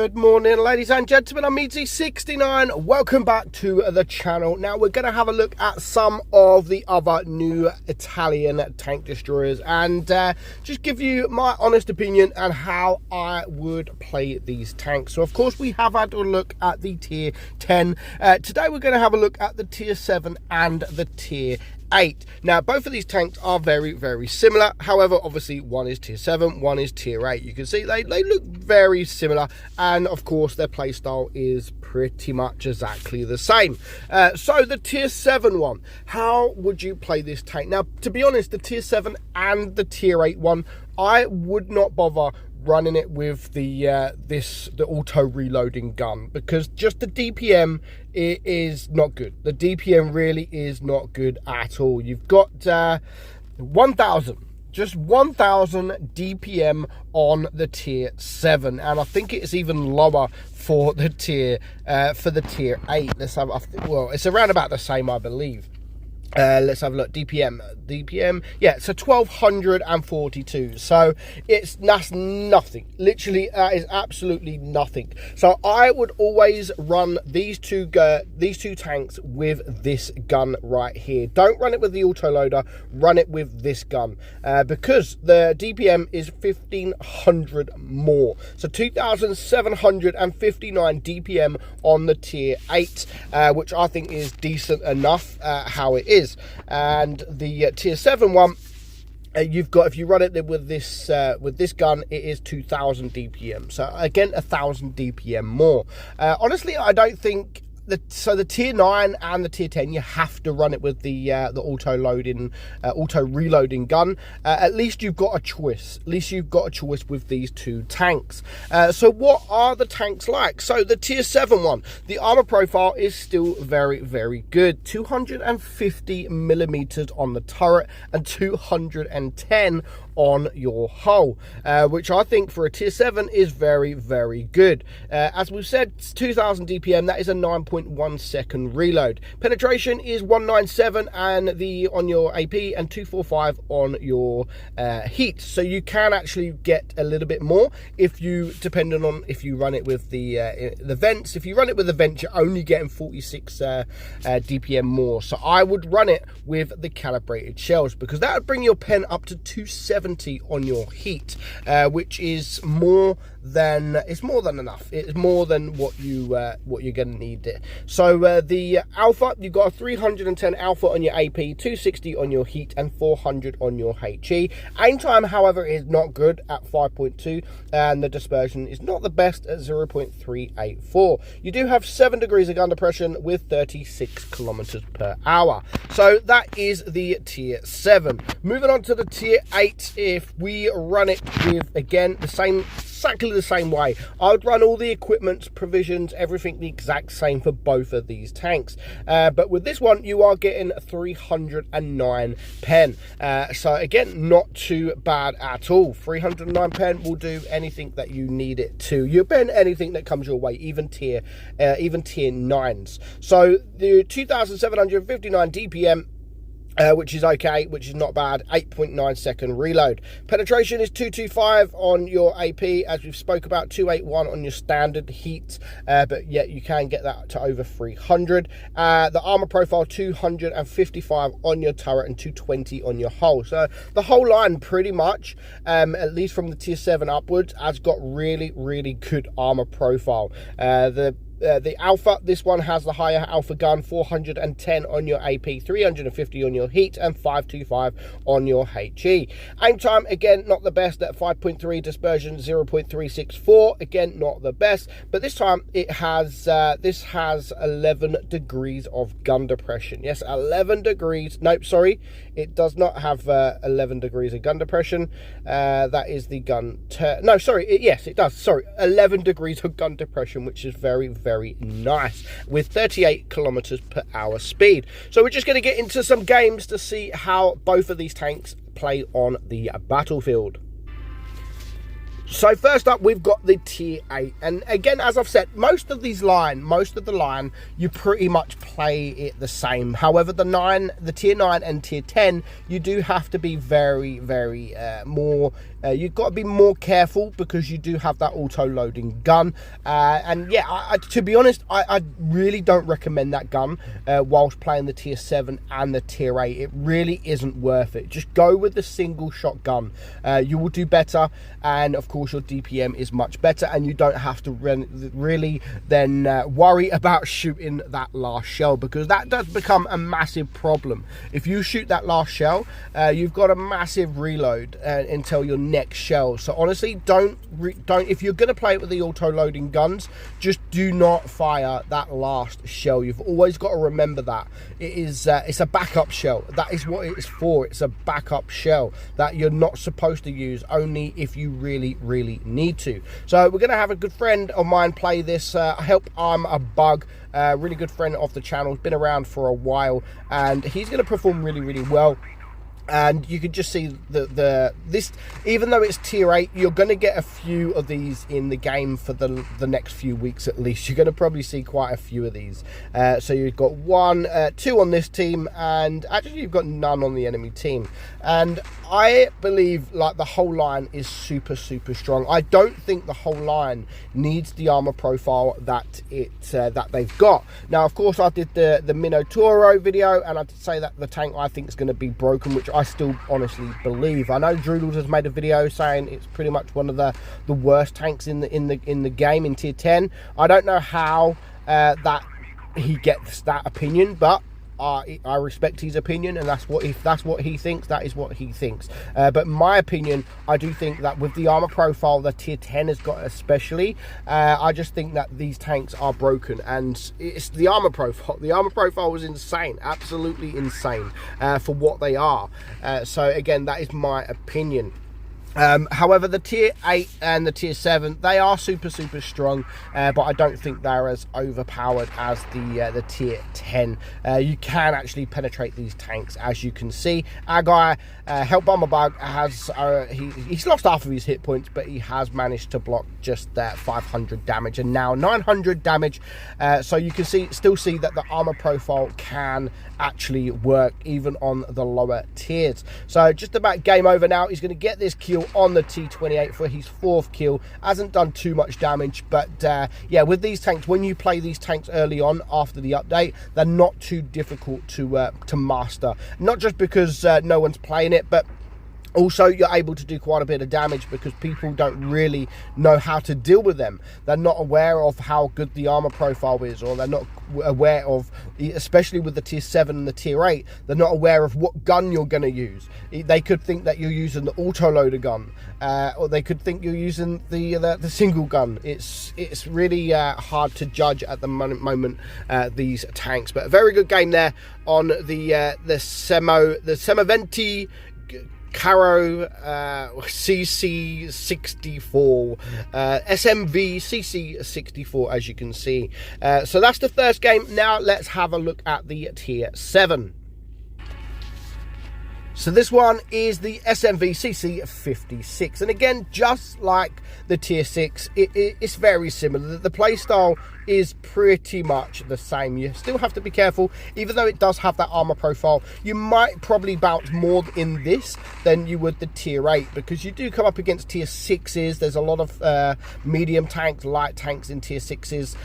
Good morning, ladies and gentlemen. I'm meadsy69. Welcome back to the channel. Now we're going to have a look at some of the other new Italian tank destroyers and just give you my honest opinion on how I would play these tanks. So of course we have had a look at the tier 10. Today we're going to have a look at the tier 7 and the tier 8. Now both of these tanks are very similar. However, obviously one is tier 7, one is tier 8. You can see they look very similar, and of course their playstyle is pretty much exactly the same. So the tier 7 one, how would you play this tank? Now to be honest, the tier 7 and the tier 8 one, I would not bother running it with the auto reloading gun, because just the DPM is not good. The DPM really is not good at all. You've got 1000 DPM on the tier 7, and I think it's even lower for the tier 8. Let's have, well, it's around about the same, I believe. Let's have a look. DPM, yeah, so 1242. So that's nothing. Literally, that is absolutely nothing. So I would always run these two tanks with this gun right here. Don't run it with the autoloader. Run it with this gun, because the DPM is 1500 more. So 2759 DPM on the tier 8, which I think is decent enough how it is. And the tier 7 one, you've got, if you run it with this gun, it is 2000 DPM. So again, 1000 DPM more. Honestly, I don't think so the tier 9 and the tier 10, you have to run it with the auto reloading gun. At least you've got a choice. At least you've got a choice with these two tanks. So what are the tanks like? So the tier 7 one, the armor profile is still very good. 250 millimeters on the turret and 210 on your hull, which I think for a tier 7 is very good. As we've said, 2000 DPM, that is a 9.1 second reload. Penetration is 197 and on your AP, and 245 on your heat. So you can actually get a little bit more depending on if you run it with the vents. If you run it with the vents, you're only getting 46 DPM more. So I would run it with the calibrated shells, because that would bring your pen up to 270 on your heat, which is more than enough. It's more than what you're going to need it. So the alpha, you've got a 310 alpha on your AP, 260 on your heat, and 400 on your HE. Aim time, however, is not good at 5.2, and the dispersion is not the best at 0.384. You do have 7 degrees of gun depression with 36 kilometers per hour. So that is the tier 7. Moving on to the tier 8, if we run it with, again, exactly the same way, I would run all the equipment, provisions, everything the exact same for both of these tanks. But with this one, you are getting 309 pen. So again, not too bad at all. 309 pen will do anything that you need it to. You pen anything that comes your way, even tier 9s. So the 2759 DPM, which is okay, which is not bad. 8.9 second reload. Penetration is 225 on your AP, as we've spoke about, 281 on your standard heat, but yet you can get that to over 300. The armor profile, 255 on your turret and 220 on your hull. So the whole line pretty much, at least from the tier 7 upwards, has got really good armor profile. The alpha, this one has the higher alpha gun, 410 on your AP, 350 on your heat, and 525 on your HE. Aim time, again, not the best at 5.3, dispersion 0.364, again, not the best, but this time it has, this has 11 degrees of gun depression. Yes, 11 degrees, nope, sorry, it does not have 11 degrees of gun depression. That is the gun, no, sorry, yes, it does, sorry, 11 degrees of gun depression, which is very nice, with 38 kilometers per hour speed. So we're just going to get into some games to see how both of these tanks play on the battlefield. So first up, we've got the tier 8, and again, as I've said, most of the line, you pretty much play it the same. However, the tier 9 and tier 10, you do have to be very more. You've got to be more careful because you do have that auto-loading gun, and yeah, to be honest, I really don't recommend that gun whilst playing the tier 7 and the tier 8. It really isn't worth it. Just go with the single shotgun. You will do better, and of course your DPM is much better, and you don't have to really then worry about shooting that last shell, because that does become a massive problem. If you shoot that last shell, you've got a massive reload until your next shell. So honestly, don't if you're going to play it with the auto-loading guns, just do not fire that last shell. You've always got to remember that it is it's a backup shell. That is what it is for. It's a backup shell that you're not supposed to use, only if you really need to. So we're going to have a good friend of mine play this. Help I'm a Bug, really good friend of the channel, been around for a while, and he's going to perform really well. And you can just see this, even though it's tier 8, you're going to get a few of these in the game for the next few weeks at least. You're going to probably see quite a few of these. So you've got 1, 2 on this team, and actually you've got none on the enemy team. And I believe like the whole line is super strong. I don't think the whole line needs the armor profile that they've got. Now, of course, I did the Minotauro video, and I did say that the tank I think is going to be broken, which I still honestly believe. I know Droodles has made a video saying it's pretty much one of the worst tanks in the game in tier 10. I don't know how that he gets that opinion, but I respect his opinion, and if that's what he thinks, that is what he thinks. But my opinion, I do think that with the armor profile that tier 10 has got especially, I just think that these tanks are broken, and it's the armor profile. The armor profile was insane, absolutely insane for what they are. So again, that is my opinion. However, the tier 8 and the tier 7, they are super strong, but I don't think they're as overpowered as the tier 10. You can actually penetrate these tanks, as you can see. Our guy, Help Bomber Bug, has he's lost half of his hit points, but he has managed to block just that 500 damage and now 900 damage. So you can still see that the armor profile can actually work even on the lower tiers. So just about game over now. He's going to get this kill on the T28 for his 4th kill. Hasn't done too much damage, but yeah, with these tanks, when you play these tanks early on after the update, they're not too difficult to master. Not just because no one's playing it, but also you're able to do quite a bit of damage because people don't really know how to deal with them. They're not aware of how good the armor profile is, or they're not aware of, especially with the tier 7 and the tier 8, they're not aware of what gun you're going to use. They could think that you're using the auto-loader gun, or they could think you're using the single gun. It's really hard to judge at the moment these tanks. But a very good game there on the Semaventi Caro CC64, SMV CC64, as you can see. So that's the first game. Now let's have a look at the tier 7. So this one is the SMV CC56, and again, just like the tier 6, it's very similar. The playstyle is pretty much the same. You still have to be careful, even though it does have that armor profile. You might probably bounce more in this than you would the tier 8, because you do come up against tier 6s. There's a lot of medium tanks, light tanks in tier 6s.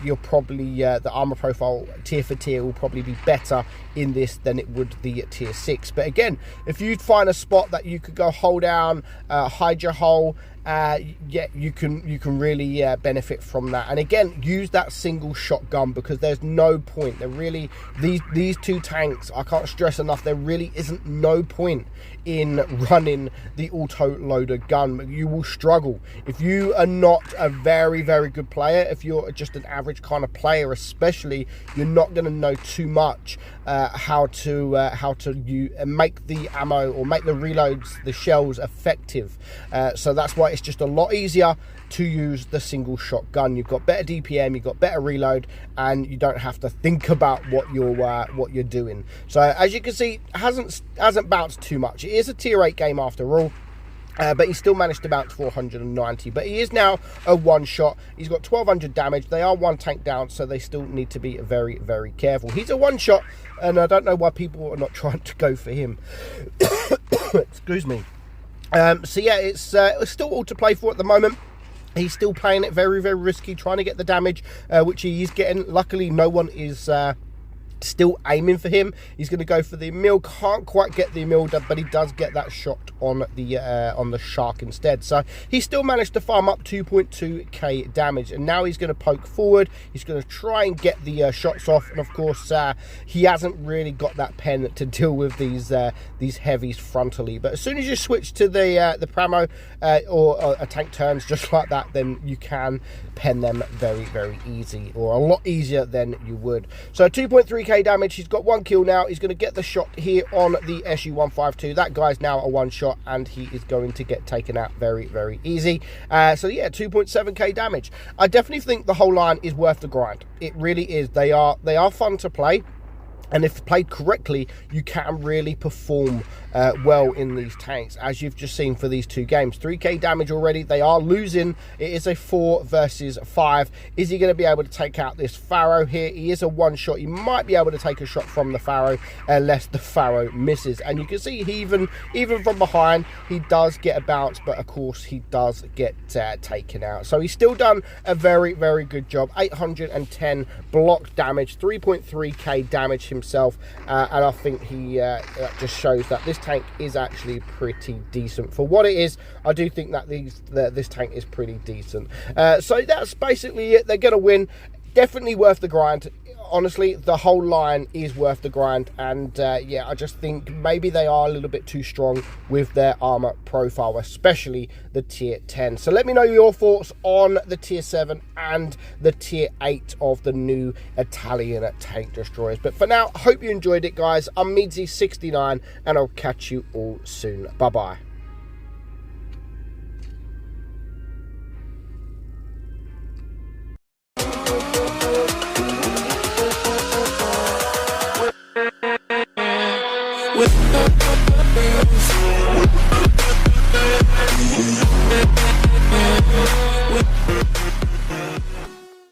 You're probably the armor profile tier for tier will probably be better in this than it would the tier 6. But again, if you find a spot that you could go hold down, hide your hole, yeah, you can really benefit from that. And again, use that single shotgun, because there's no point. There really, these two tanks, I can't stress enough, there really isn't no point in running the auto loader gun. You will struggle if you are not a very good player. If you're just an average kind of player, especially, you're not going to know too much how to make the ammo or make the reloads, the shells, effective. So that's why it's just a lot easier to use the single shotgun. You've got better DPM, you've got better reload, and you don't have to think about what you're doing. So as you can see, it hasn't bounced too much. It is a tier 8 game after all. But he still managed to bounce 490. But he is now a one-shot. He's got 1200 damage. They are one tank down, so they still need to be very, very careful. He's a one-shot, and I don't know why people are not trying to go for him. Excuse me. So yeah, it's still all to play for at the moment. He's still playing it very, very risky, trying to get the damage, which he is getting. Luckily, no one is still aiming for him. He's going to go for the mill. Can't quite get the mill, but he does get that shot on the shark instead. So he still managed to farm up 2.2k damage, and now he's going to poke forward. He's going to try and get the shots off, and of course he hasn't really got that pen to deal with these heavies frontally. But as soon as you switch to the Pramo or a tank turns just like that, then you can pen them very, very easy, or a lot easier than you would. So 2.3k damage. He's got 1 kill now. He's going to get the shot here on the SU-152. That guy's now a one-shot, and he is going to get taken out very, very easy. So yeah, 2.7k damage. I definitely think the whole line is worth the grind. It really is. They are fun to play, and if played correctly, you can really perform well in these tanks, as you've just seen for these two games. 3k damage already. They are losing. It is a 4 versus 5. Is he going to be able to take out this Pharaoh here? He is a one-shot. He might be able to take a shot from the Pharaoh unless the Pharaoh misses. And you can see he even from behind, he does get a bounce, but of course he does get taken out. So he's still done a very, very good job. 810 block damage, 3.3k damage himself, and I think he just shows that this tank is actually pretty decent for what it is. I do think that this tank is pretty decent. So that's basically it. They're going to win. Definitely worth the grind. Honestly, the whole line is worth the grind, and yeah, I just think maybe they are a little bit too strong with their armor profile, especially the tier 10. So let me know your thoughts on the tier 7 and the tier 8 of the new Italian tank destroyers. But for now, hope you enjoyed it, guys. I'm meadsy69, and I'll catch you all soon. Bye bye. With